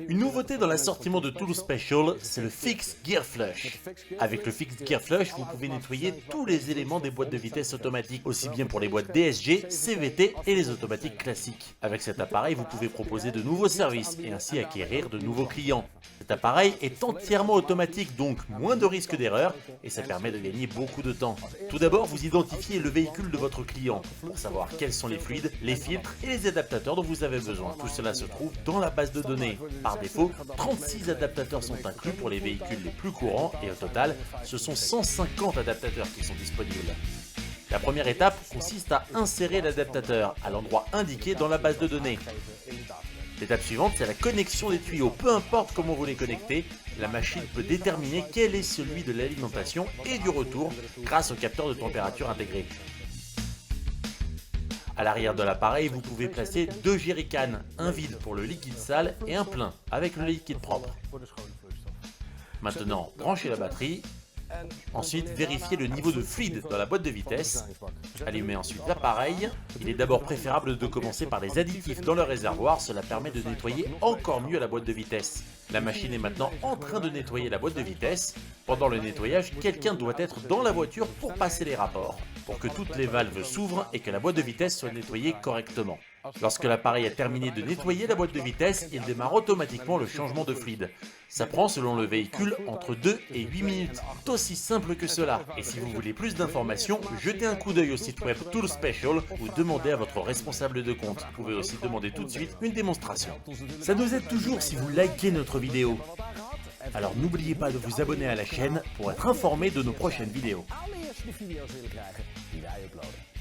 Une nouveauté dans l'assortiment de Tool Special, c'est le Fix Gear Flush. Avec le Fix Gear Flush, vous pouvez nettoyer tous les éléments des boîtes de vitesse automatiques, aussi bien pour les boîtes DSG, CVT et les automatiques classiques. Avec cet appareil, vous pouvez proposer de nouveaux services et ainsi acquérir de nouveaux clients. Cet appareil est entièrement automatique, donc moins de risque d'erreur, et ça permet de gagner beaucoup de temps. Tout d'abord, vous identifiez le véhicule de votre client pour savoir quels sont les fluides, les filtres et les adaptateurs dont vous avez besoin. Tout cela se trouve dans la base de données. Par défaut, 36 adaptateurs sont inclus pour les véhicules les plus courants et au total, ce sont 150 adaptateurs qui sont disponibles. La première étape consiste à insérer l'adaptateur à l'endroit indiqué dans la base de données. L'étape suivante, c'est la connexion des tuyaux. Peu importe comment vous les connectez, la machine peut déterminer quel est celui de l'alimentation et du retour grâce au capteur de température intégré. À l'arrière de l'appareil, vous pouvez placer deux jerrycans, un vide pour le liquide sale et un plein avec le liquide propre. Maintenant, branchez la batterie. Ensuite, vérifiez le niveau de fluide dans la boîte de vitesse. Allumez ensuite l'appareil. Il est d'abord préférable de commencer par les additifs dans le réservoir, cela permet de nettoyer encore mieux la boîte de vitesse. La machine est maintenant en train de nettoyer la boîte de vitesse. Pendant le nettoyage, quelqu'un doit être dans la voiture pour passer les rapports, pour que toutes les valves s'ouvrent et que la boîte de vitesse soit nettoyée correctement. Lorsque l'appareil a terminé de nettoyer la boîte de vitesse, il démarre automatiquement le changement de fluide. Ça prend selon le véhicule entre 2 et 8 minutes. C'est aussi simple que cela. Et si vous voulez plus d'informations, jetez un coup d'œil au site web Tool Special ou demandez à votre responsable de compte. Vous pouvez aussi demander tout de suite une démonstration. Ça nous aide toujours si vous likez notre vidéo. Alors n'oubliez pas de vous abonner à la chaîne pour être informé de nos prochaines vidéos. Allereerst de video's willen krijgen die wij uploaden.